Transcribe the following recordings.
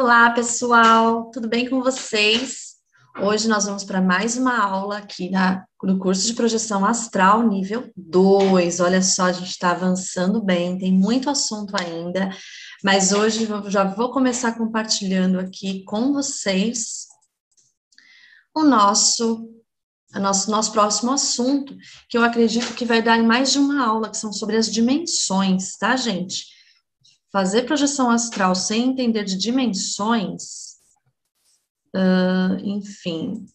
Olá, pessoal, tudo bem com vocês? Hoje nós vamos para mais uma aula aqui no curso de projeção astral, nível 2. Olha só, a gente está avançando bem, tem muito assunto ainda, mas hoje eu já vou começar compartilhando aqui com vocês o nosso próximo assunto, que eu acredito que vai dar em mais de uma aula, que são sobre as dimensões, tá, gente? Fazer projeção astral sem entender de dimensões, enfim,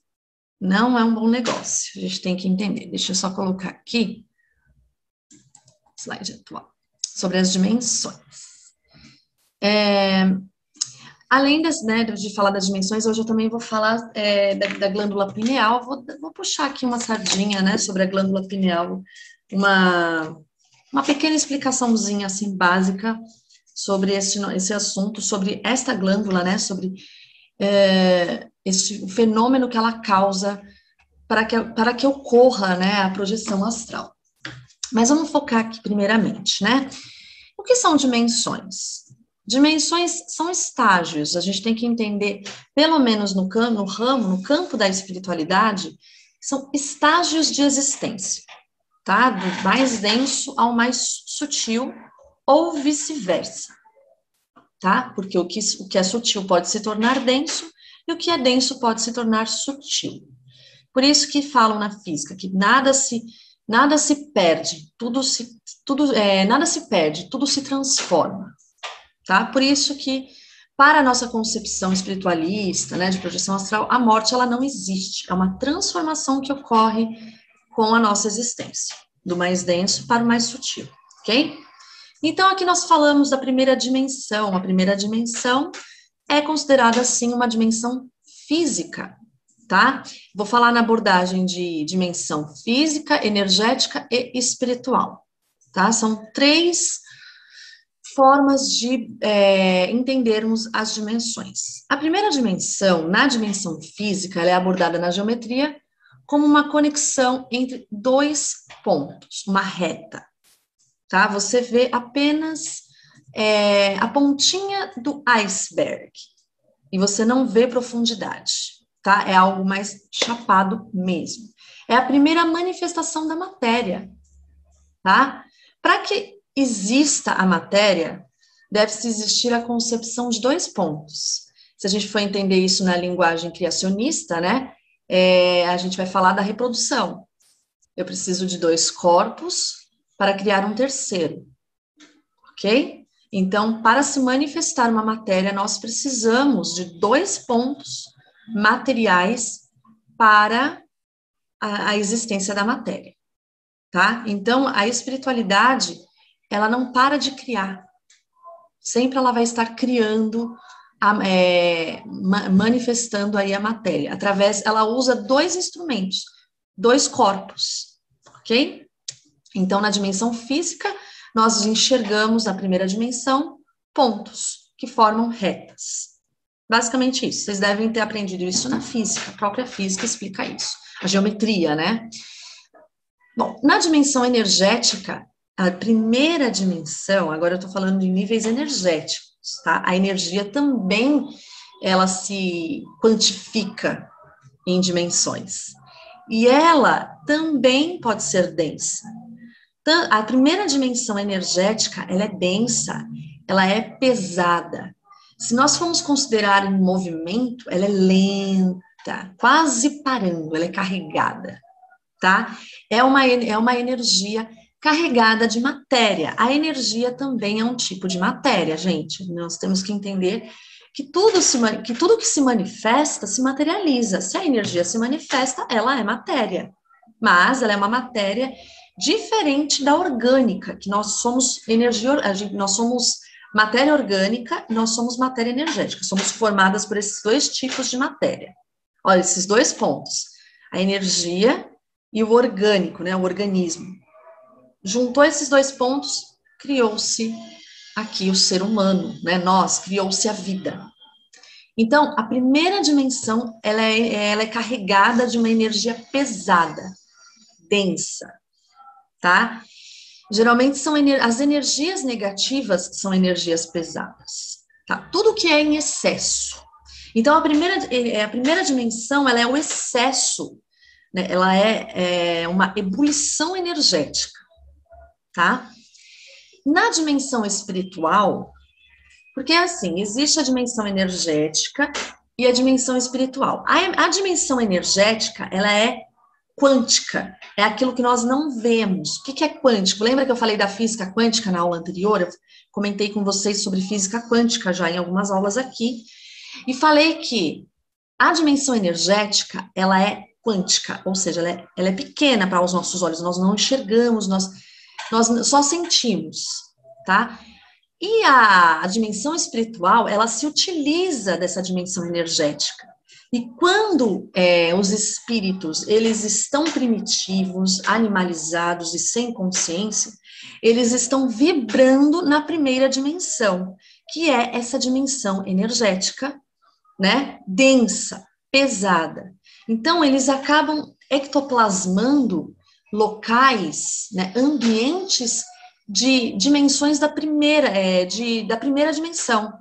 não é um bom negócio. A gente tem que entender. Deixa eu só colocar aqui, slide atual, sobre as dimensões. Além de falar das dimensões, hoje eu também vou falar da glândula pineal. Vou puxar aqui uma sardinha, né, sobre a glândula pineal, uma pequena explicaçãozinha, assim, básica, sobre esse assunto, sobre esta glândula, né, sobre esse fenômeno que ela causa para que ocorra, né, a projeção astral. Mas vamos focar aqui primeiramente, né? O que são dimensões? Dimensões são estágios, a gente tem que entender, pelo menos no campo da espiritualidade, são estágios de existência, tá? Do mais denso ao mais sutil, ou vice-versa, tá? Porque o que é sutil pode se tornar denso, e o que é denso pode se tornar sutil. Por isso que falam na física que nada se perde, nada se perde, tudo se transforma, tá? Por isso que, para a nossa concepção espiritualista, né, de projeção astral, a morte, ela não existe, é uma transformação que ocorre com a nossa existência, do mais denso para o mais sutil, ok? Então, aqui nós falamos da primeira dimensão. A primeira dimensão é considerada, assim, uma dimensão física, tá? Vou falar na abordagem de dimensão física, energética e espiritual, tá? São três formas de entendermos as dimensões. A primeira dimensão, na dimensão física, ela é abordada na geometria como uma conexão entre dois pontos, uma reta, tá? Você vê apenas a pontinha do iceberg e você não vê profundidade, tá? É algo mais chapado mesmo. É a primeira manifestação da matéria, tá? Para que exista a matéria, deve-se existir a concepção de dois pontos. Se a gente for entender isso na linguagem criacionista, né? A gente vai falar da reprodução. Eu preciso de dois corpos para criar um terceiro, ok? Então, para se manifestar uma matéria, nós precisamos de dois pontos materiais para a existência da matéria, tá? Então, a espiritualidade, ela não para de criar. Sempre ela vai estar criando, manifestando aí a matéria. Ela usa dois instrumentos, dois corpos, ok? Então, na dimensão física, nós enxergamos na primeira dimensão pontos que formam retas. Basicamente isso. Vocês devem ter aprendido isso na física. A própria física explica isso. A geometria, né? Bom, na dimensão energética, a primeira dimensão, agora eu estou falando de níveis energéticos, tá? A energia também, ela se quantifica em dimensões. E ela também pode ser densa. A primeira dimensão energética, ela é densa, ela é pesada. Se nós formos considerar em movimento, ela é lenta, quase parando, ela é carregada, tá? É uma energia carregada de matéria. A energia também é um tipo de matéria, gente. Nós temos que entender que tudo que se manifesta se materializa. Se a energia se manifesta, ela é matéria. Mas ela é uma matéria diferente da orgânica, que nós somos nós somos matéria orgânica, nós somos matéria energética, somos formadas por esses dois tipos de matéria. Olha, esses dois pontos, a energia e o orgânico, né, o organismo. Juntou esses dois pontos, criou-se aqui o ser humano, né, criou-se a vida. Então, a primeira dimensão, ela é carregada de uma energia pesada, densa, tá? Geralmente as energias negativas são energias pesadas. tá? Tudo que é em excesso. Então, a primeira dimensão, ela é o excesso, né? Ela é uma ebulição energética, tá? Na dimensão espiritual, porque assim, existe a dimensão energética e a dimensão espiritual. A dimensão energética, ela é quântica, é aquilo que nós não vemos. O que é quântico? Lembra que eu falei da física quântica na aula anterior? Eu comentei com vocês sobre física quântica já em algumas aulas aqui, e falei que a dimensão energética, ela é quântica, ou seja, ela é pequena para os nossos olhos, nós não enxergamos, nós só sentimos, tá? E a dimensão espiritual, ela se utiliza dessa dimensão energética. E quando os espíritos, eles estão primitivos, animalizados e sem consciência, eles estão vibrando na primeira dimensão, que é essa dimensão energética, né, densa, pesada. Então, eles acabam ectoplasmando locais, né, ambientes de dimensões da primeira, da primeira dimensão,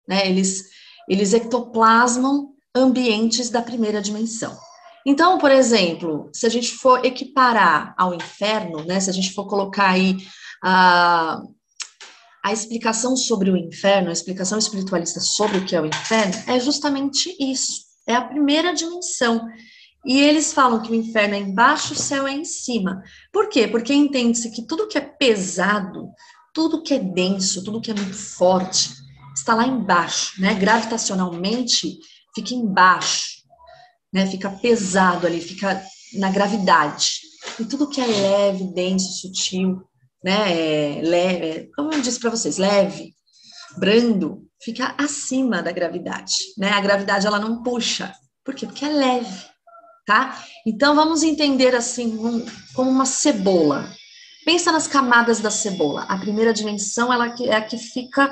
né? Eles ectoplasmam ambientes da primeira dimensão. Então, por exemplo, se a gente for equiparar ao inferno, né? Se a gente for colocar aí a explicação sobre o inferno, a explicação espiritualista sobre o que é o inferno, é justamente isso. É a primeira dimensão. E eles falam que o inferno é embaixo, o céu é em cima. Por quê? Porque entende-se que tudo que é pesado, tudo que é denso, tudo que é muito forte, está lá embaixo, né? Gravitacionalmente, fica embaixo, né? Fica pesado ali, fica na gravidade. E tudo que é leve, denso, sutil, né? Leve, como eu disse para vocês, leve, brando, fica acima da gravidade, né? A gravidade, ela não puxa. Por quê? Porque é leve. Tá? Então, vamos entender assim, como uma cebola. Pensa nas camadas da cebola. A primeira dimensão ela é a que fica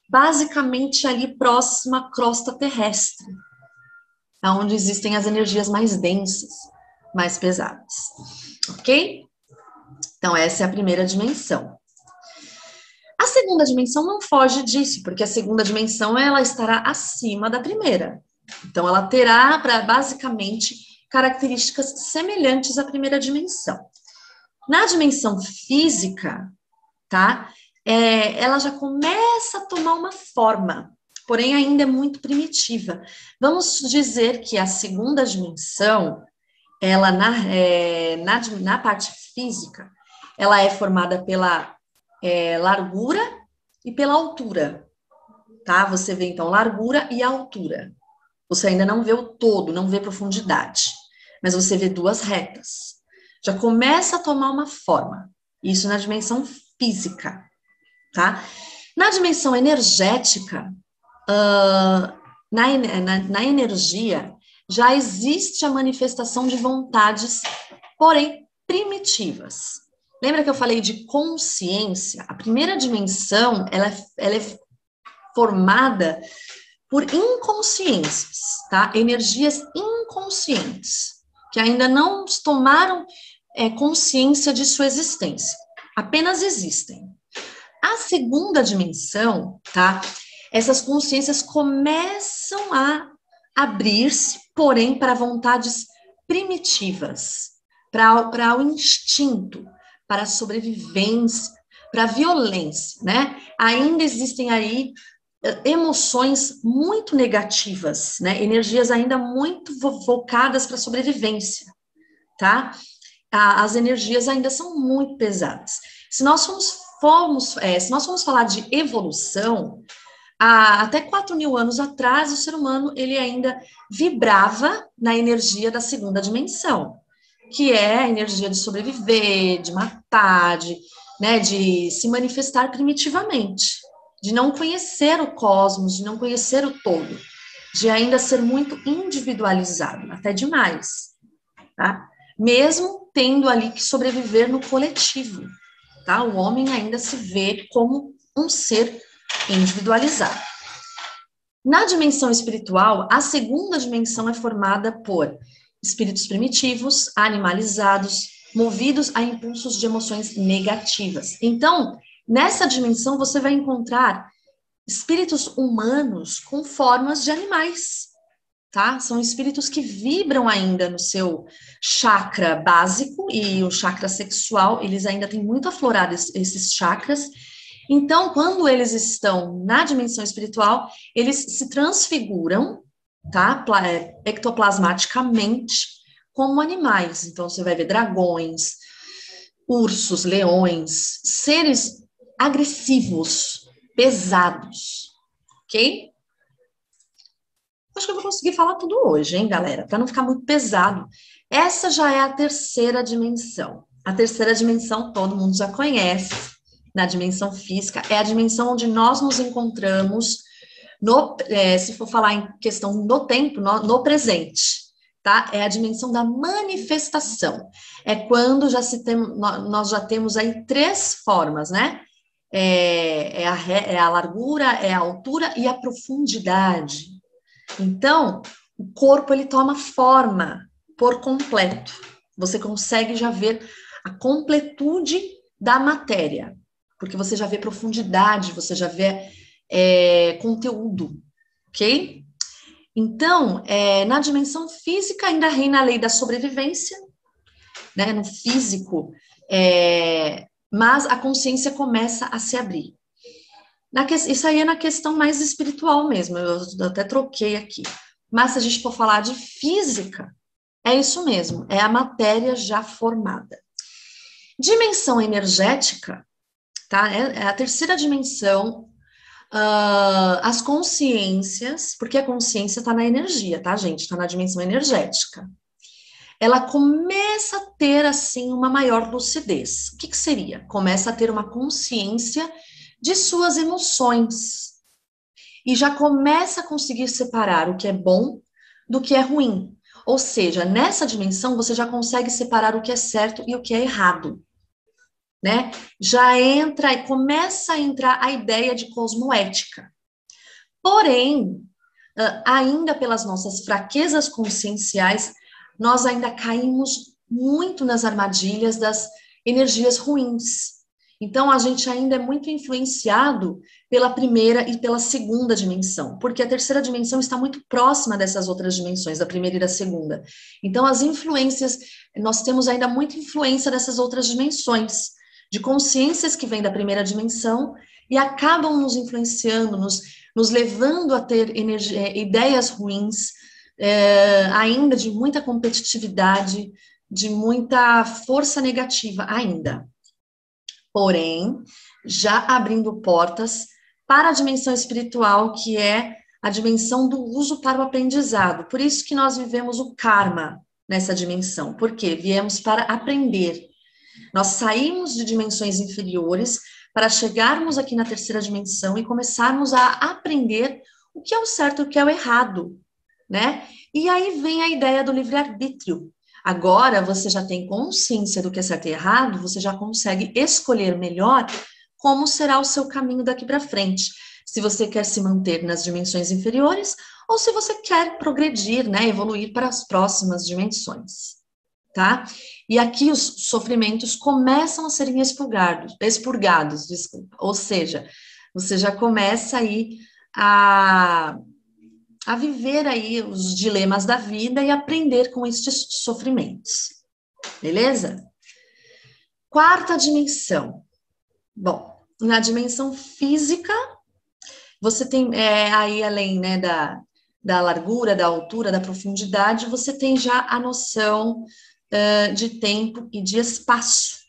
basicamente ali próxima à crosta terrestre, onde existem as energias mais densas, mais pesadas. Ok? Então, essa é a primeira dimensão. A segunda dimensão não foge disso, porque a segunda dimensão ela estará acima da primeira. Então, ela terá basicamente características semelhantes à primeira dimensão. Na dimensão física, tá? Ela já começa a tomar uma forma, porém ainda é muito primitiva. Vamos dizer que a segunda dimensão, ela na parte física, ela é formada pela largura e pela altura, tá? Você vê então largura e altura. Você ainda não vê o todo, não vê profundidade, mas você vê duas retas. Já começa a tomar uma forma. Isso na dimensão física, tá? Na dimensão energética, na energia, já existe a manifestação de vontades, porém primitivas. Lembra que eu falei de consciência? A primeira dimensão, ela é formada por inconsciências, tá? Energias inconscientes, que ainda não tomaram consciência de sua existência, apenas existem. A segunda dimensão, tá? Essas consciências começam a abrir-se, porém, para vontades primitivas, para o instinto, para a sobrevivência, para a violência, né? Ainda existem aí emoções muito negativas, né? Energias ainda muito voltadas para a sobrevivência, tá? As energias ainda são muito pesadas. Se nós formos falar de evolução, há até 4.000 anos atrás, o ser humano ele ainda vibrava na energia da segunda dimensão, que é a energia de sobreviver, de matar, né, de se manifestar primitivamente, de não conhecer o cosmos, de não conhecer o todo, de ainda ser muito individualizado, até demais, tá? Mesmo tendo ali que sobreviver no coletivo, tá? O homem ainda se vê como um ser individualizado. Na dimensão espiritual, a segunda dimensão é formada por espíritos primitivos, animalizados, movidos a impulsos de emoções negativas. Então, nessa dimensão, você vai encontrar espíritos humanos com formas de animais, tá? São espíritos que vibram ainda no seu chakra básico e o chakra sexual, eles ainda têm muito aflorado esses chakras. Então, quando eles estão na dimensão espiritual, eles se transfiguram, tá? Ectoplasmaticamente, como animais. Então, você vai ver dragões, ursos, leões, seres agressivos, pesados, ok? Acho que eu vou conseguir falar tudo hoje, hein, galera? Para não ficar muito pesado. Essa já é a terceira dimensão. A terceira dimensão todo mundo já conhece, na dimensão física, é a dimensão onde nós nos encontramos, se for falar em questão do tempo, no presente, tá? É a dimensão da manifestação. É quando nós já temos aí três formas, né? É a largura, é a altura e a profundidade. Então, o corpo, ele toma forma por completo. Você consegue já ver a completude da matéria, porque você já vê profundidade, você já vê conteúdo, ok? Então, na dimensão física ainda reina a lei da sobrevivência, né? No físico, mas a consciência começa a se abrir. Isso aí é na questão mais espiritual mesmo, eu até troquei aqui. Mas se a gente for falar de física, é isso mesmo, é a matéria já formada. Dimensão energética, tá? É a terceira dimensão, as consciências, porque a consciência está na energia, tá, gente? Está na dimensão energética. Ela começa a ter, assim, uma maior lucidez. O que que seria? Começa a ter uma consciência de suas emoções. E já começa a conseguir separar o que é bom do que é ruim. Ou seja, nessa dimensão você já consegue separar o que é certo e o que é errado, né? Já entra e começa a entrar a ideia de cosmoética. Porém, ainda pelas nossas fraquezas conscienciais, nós ainda caímos muito nas armadilhas das energias ruins. Então, a gente ainda é muito influenciado pela primeira e pela segunda dimensão, porque a terceira dimensão está muito próxima dessas outras dimensões, da primeira e da segunda. Então, as influências, nós temos ainda muita influência dessas outras dimensões, de consciências que vêm da primeira dimensão e acabam nos influenciando, nos levando a ter ideias ruins, ainda de muita competitividade, de muita força negativa ainda. Porém, já abrindo portas para a dimensão espiritual, que é a dimensão do uso para o aprendizado. Por isso que nós vivemos o karma nessa dimensão, porque viemos para aprender. Nós saímos de dimensões inferiores para chegarmos aqui na terceira dimensão e começarmos a aprender o que é o certo e o que é o errado, né? E aí vem a ideia do livre-arbítrio. Agora você já tem consciência do que é certo e errado, você já consegue escolher melhor como será o seu caminho daqui para frente. Se você quer se manter nas dimensões inferiores ou se você quer progredir, né, evoluir para as próximas dimensões, tá? E aqui os sofrimentos começam a serem expurgados, desculpa. Ou seja, você já começa aí a viver aí os dilemas da vida e aprender com estes sofrimentos. Beleza? Quarta dimensão. Bom, na dimensão física, você tem aí além, né, da largura, da altura, da profundidade, você tem já a noção de tempo e de espaço,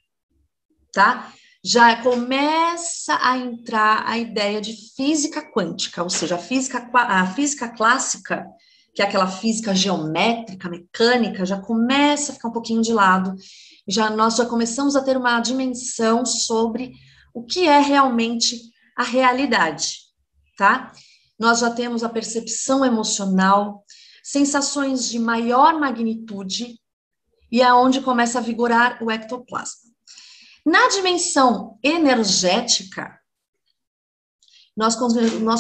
tá? Já começa a entrar a ideia de física quântica, ou seja, a física clássica, que é aquela física geométrica, mecânica, já começa a ficar um pouquinho de lado. Nós já começamos a ter uma dimensão sobre o que é realmente a realidade, tá? Nós já temos a percepção emocional, sensações de maior magnitude, e é onde começa a vigorar o ectoplasma. Na dimensão energética, nós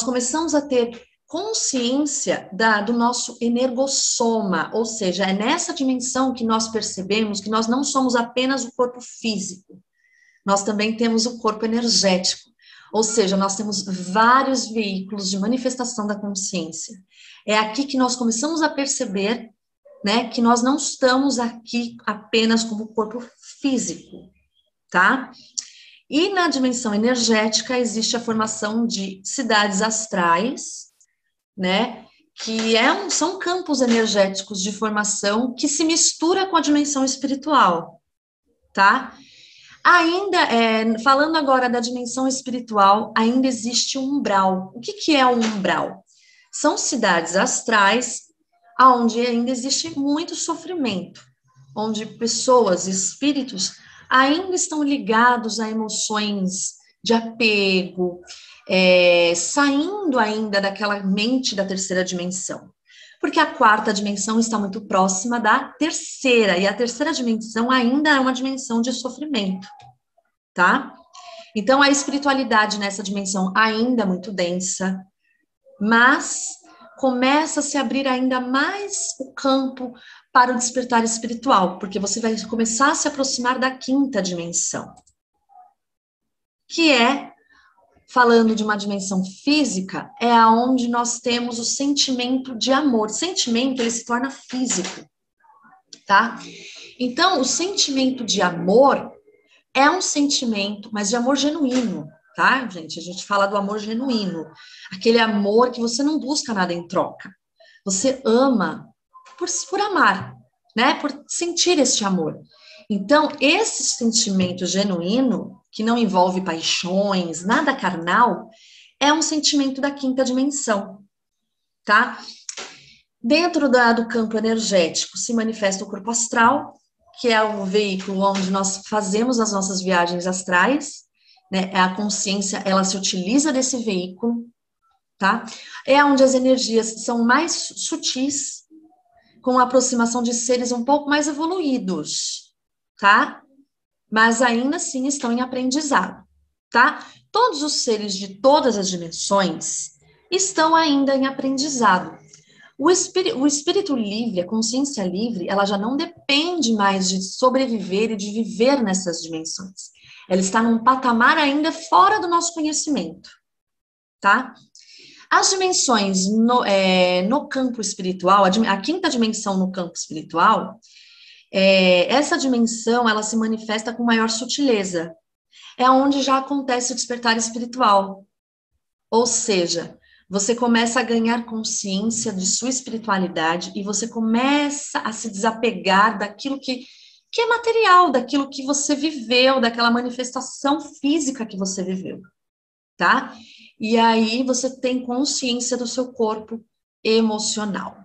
começamos a ter consciência do nosso energossoma, ou seja, é nessa dimensão que nós percebemos que nós não somos apenas o corpo físico, nós também temos o corpo energético, Ou seja, nós temos vários veículos de manifestação da consciência. É aqui que nós começamos a perceber, né, que nós não estamos aqui apenas como corpo físico, tá? E na dimensão energética existe a formação de cidades astrais, né, que são campos energéticos de formação que se mistura com a dimensão espiritual, tá? Ainda, falando agora da dimensão espiritual, ainda existe um umbral. O que é um umbral? São cidades astrais onde ainda existe muito sofrimento, onde pessoas, espíritos, ainda estão ligados a emoções de apego, saindo ainda daquela mente da terceira dimensão. Porque a quarta dimensão está muito próxima da terceira, e a terceira dimensão ainda é uma dimensão de sofrimento, tá? Então, a espiritualidade nessa dimensão ainda é muito densa, mas começa a se abrir ainda mais o campo para o despertar espiritual, porque você vai começar a se aproximar da quinta dimensão, que é, falando de uma dimensão física, é aonde nós temos o sentimento de amor. O sentimento, ele se torna físico, tá? Então, o sentimento de amor é um sentimento, mas de amor genuíno, tá, gente? A gente fala do amor genuíno. Aquele amor que você não busca nada em troca. Você ama por amar, né? Por sentir este amor. Então, esse sentimento genuíno, que não envolve paixões, nada carnal, é um sentimento da quinta dimensão, tá? Dentro do campo energético se manifesta o corpo astral, que é o veículo onde nós fazemos as nossas viagens astrais, né? A consciência, ela se utiliza desse veículo, tá? É onde as energias são mais sutis, com a aproximação de seres um pouco mais evoluídos, tá? Mas ainda assim estão em aprendizado, tá? Todos os seres de todas as dimensões estão ainda em aprendizado. O espírito livre, a consciência livre, ela já não depende mais de sobreviver e de viver nessas dimensões. Ela está num patamar ainda fora do nosso conhecimento, tá? As dimensões no campo espiritual, a quinta dimensão no campo espiritual, essa dimensão, ela se manifesta com maior sutileza. É onde já acontece o despertar espiritual. Ou seja, você começa a ganhar consciência de sua espiritualidade e você começa a se desapegar daquilo que é material, daquilo que você viveu, daquela manifestação física que você viveu, tá? E aí você tem consciência do seu corpo emocional.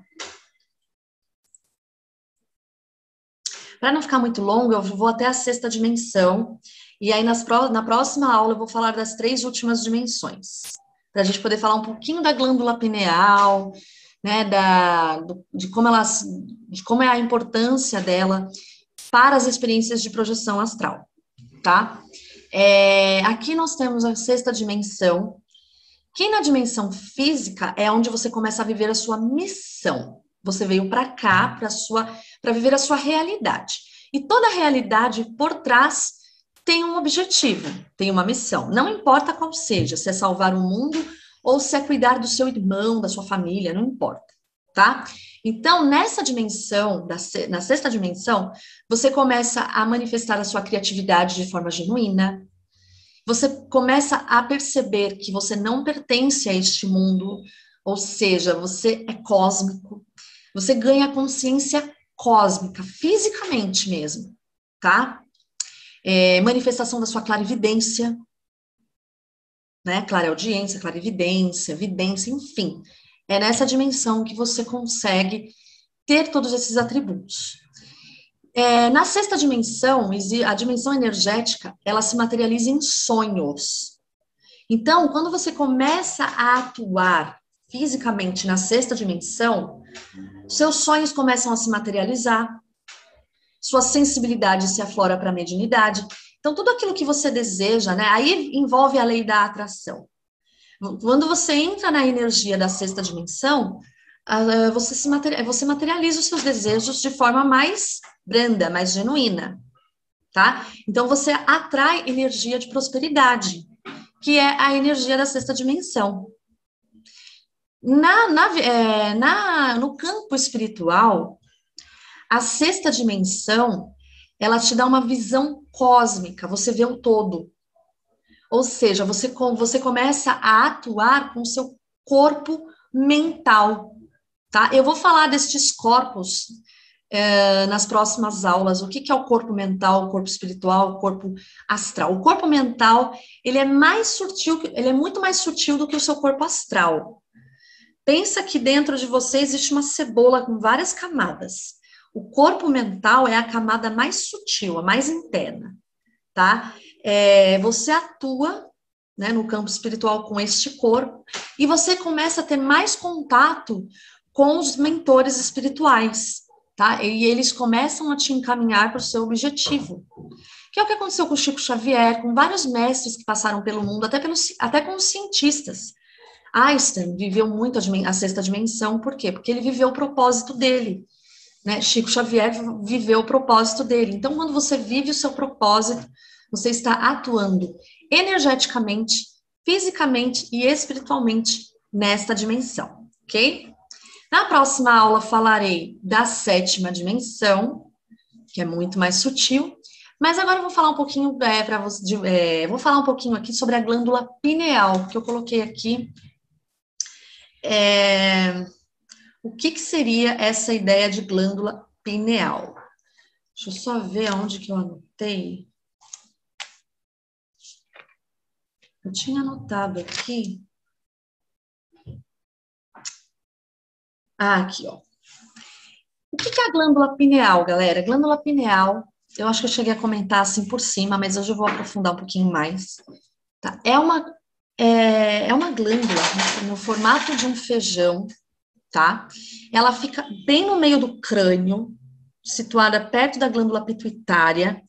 Para não ficar muito longo, eu vou até a sexta dimensão, e aí na próxima aula eu vou falar das 3 últimas dimensões, para a gente poder falar um pouquinho da glândula pineal, né, de como é a importância dela para as experiências de projeção astral, tá? Aqui nós temos a sexta dimensão, que na dimensão física é onde você começa a viver a sua missão. Você veio para cá para viver a sua realidade. E toda realidade por trás tem um objetivo, tem uma missão. Não importa qual seja, se é salvar o mundo ou se é cuidar do seu irmão, da sua família, não importa, tá? Então, nessa dimensão, na sexta dimensão, você começa a manifestar a sua criatividade de forma genuína. Você começa a perceber que você não pertence a este mundo, ou seja, você é cósmico. Você ganha consciência cósmica, fisicamente mesmo, tá? Manifestação da sua clarividência, né? Clareaudiência, clarividência, vidência, enfim. É nessa dimensão que você consegue ter todos esses atributos. Na sexta dimensão, a dimensão energética, ela se materializa em sonhos. Então, quando você começa a atuar fisicamente na sexta dimensão, seus sonhos começam a se materializar, sua sensibilidade se aflora para a mediunidade. Então, tudo aquilo que você deseja, né? Aí envolve a lei da atração. Quando você entra na energia da sexta dimensão, você materializa os seus desejos de forma mais branda, mais genuína, tá? Então, você atrai energia de prosperidade. que é a energia da sexta dimensão. No campo espiritual, a sexta dimensão, ela te dá uma visão cósmica, você vê o todo. Ou seja, você começa a atuar com o seu corpo mental, tá? Eu vou falar destes corpos nas próximas aulas. O que é o corpo mental, o corpo espiritual, o corpo astral? O corpo mental, ele é muito mais sutil do que o seu corpo astral. Pensa que dentro de você existe uma cebola com várias camadas. O corpo mental é a camada mais sutil, a mais interna, tá? Você atua, né, no campo espiritual com este corpo e você começa a ter mais contato com os mentores espirituais, tá? E eles começam a te encaminhar para o seu objetivo. Que é o que aconteceu com o Chico Xavier, com vários mestres que passaram pelo mundo, até com os cientistas. Einstein viveu muito a sexta dimensão, por quê? Porque ele viveu o propósito dele, né? Chico Xavier viveu o propósito dele. Então, quando você vive o seu propósito, você está atuando energeticamente, fisicamente e espiritualmente nesta dimensão, ok? Na próxima aula falarei da sétima dimensão, que é muito mais sutil, mas agora eu vou falar um pouquinho vou falar um pouquinho aqui sobre a glândula pineal, que eu coloquei aqui. O que seria essa ideia de glândula pineal? Deixa eu só ver aonde que eu anotei. Eu tinha anotado aqui. Aqui, ó. O que é a glândula pineal, galera? Glândula pineal, eu acho que eu cheguei a comentar assim por cima, mas hoje eu vou aprofundar um pouquinho mais. Tá? É uma glândula no formato de um feijão, tá? Ela fica bem no meio do crânio, situada perto da glândula pituitária.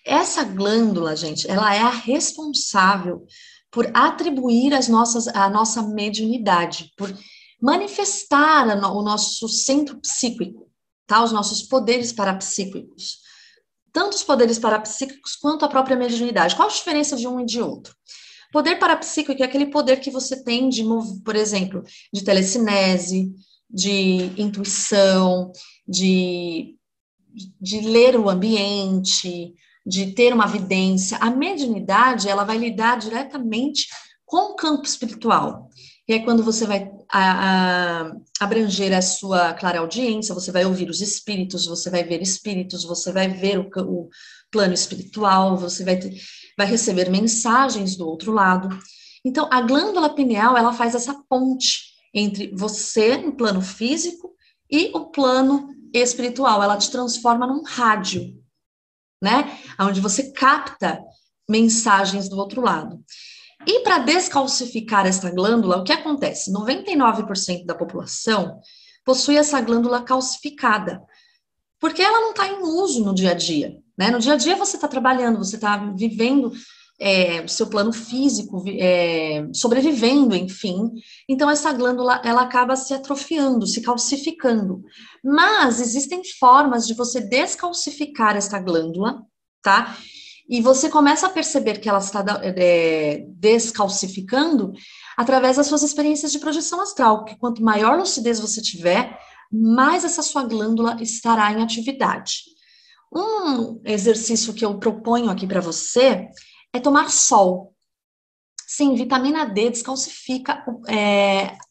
Essa glândula, gente, ela é a responsável por atribuir a nossa mediunidade, por manifestar o nosso centro psíquico, tá? Os nossos poderes parapsíquicos. Tanto os poderes parapsíquicos quanto a própria mediunidade. Qual a diferença de um e de outro? Poder parapsíquico é aquele poder que você tem por exemplo, de telecinese, de intuição, de ler o ambiente, de ter uma vidência. A mediunidade, ela vai lidar diretamente com o campo espiritual. E é quando você vai abranger a sua clareaudiência, você vai ouvir os espíritos, você vai ver espíritos, você vai ver o plano espiritual, você vai receber mensagens do outro lado. Então, a glândula pineal, ela faz essa ponte entre você, no plano físico, e o plano espiritual. Ela te transforma num rádio, né? Onde você capta mensagens do outro lado. E para descalcificar essa glândula, o que acontece? 99% da população possui essa glândula calcificada, porque ela não está em uso no dia a dia, né? No dia a dia você está trabalhando, você está vivendo o seu plano físico, sobrevivendo, enfim. Então, essa glândula, ela acaba se atrofiando, se calcificando. Mas existem formas de você descalcificar essa glândula, tá? E você começa a perceber que ela está descalcificando através das suas experiências de projeção astral, que quanto maior lucidez você tiver, mais essa sua glândula estará em atividade. Um exercício que eu proponho aqui para você é tomar sol. Sim, vitamina D descalcifica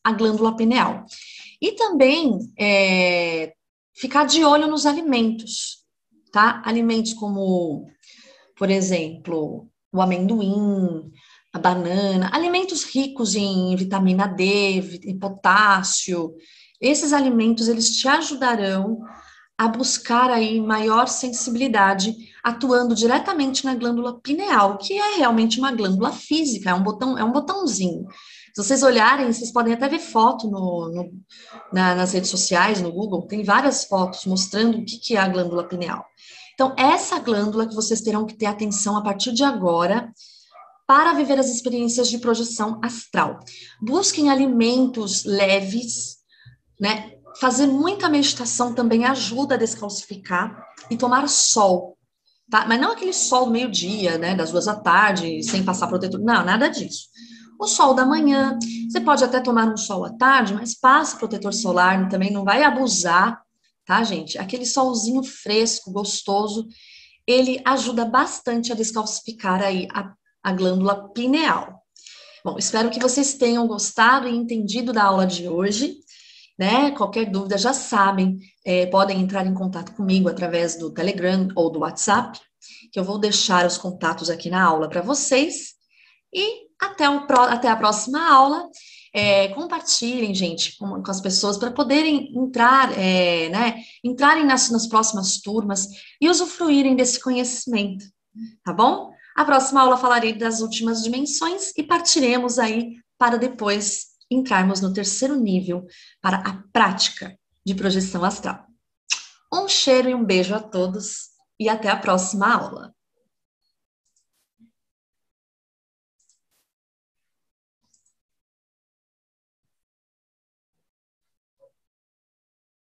a glândula pineal. E também ficar de olho nos alimentos, tá? Alimentos como, por exemplo, o amendoim, a banana, alimentos ricos em vitamina D, em potássio. Esses alimentos, eles te ajudarão a buscar aí maior sensibilidade, atuando diretamente na glândula pineal, que é realmente uma glândula física, é um botãozinho. Se vocês olharem, vocês podem até ver foto nas redes sociais, no Google, tem várias fotos mostrando o que é a glândula pineal. Então, essa glândula que vocês terão que ter atenção a partir de agora para viver as experiências de projeção astral. Busquem alimentos leves, né? Fazer muita meditação também ajuda a descalcificar e tomar sol. tá? Mas não aquele sol do meio-dia, né, das 2 da tarde, sem passar protetor, não, nada disso. O sol da manhã, você pode até tomar um sol à tarde, mas passa protetor solar, também não vai abusar, tá, gente? Aquele solzinho fresco, gostoso, ele ajuda bastante a descalcificar aí a glândula pineal. Bom, espero que vocês tenham gostado e entendido da aula de hoje, né? Qualquer dúvida já sabem, podem entrar em contato comigo através do Telegram ou do WhatsApp, que eu vou deixar os contatos aqui na aula para vocês. E até a próxima aula. Compartilhem, gente, com as pessoas para poderem entrar, né? Entrarem nas próximas turmas e usufruírem desse conhecimento, tá bom? A próxima aula falarei das últimas dimensões e partiremos aí para depois entrarmos no terceiro nível, para a prática de projeção astral. Um cheiro e um beijo a todos e até a próxima aula.